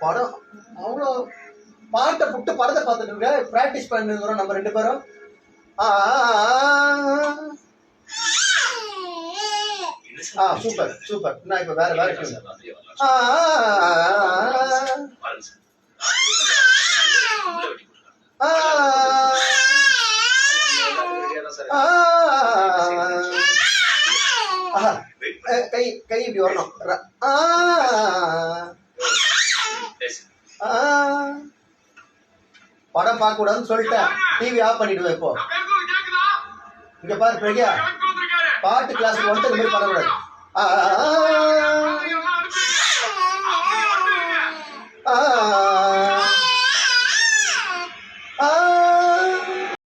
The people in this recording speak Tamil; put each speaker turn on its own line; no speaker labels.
படம் அவ்வளோ பாட்டை புட்டு படத்தை பார்த்துட்டு பிராக்டிஸ் பண்ணிருக்கிறோம் நம்ம 2 பேரும். Super super. நான் இப்ப வேற கை கை இப்படி வரணும். படம் பார்க்க கூடாதுன்னு சொல்லிட்டேன். டிவி ஆஃப் பண்ணிடுவேன். இப்போ இங்க பாரு பிரக்யா, பாட்டு கிளாஸுக்கு வந்துட்டு இந்த மாதிரி பண்ணக்கூடாது.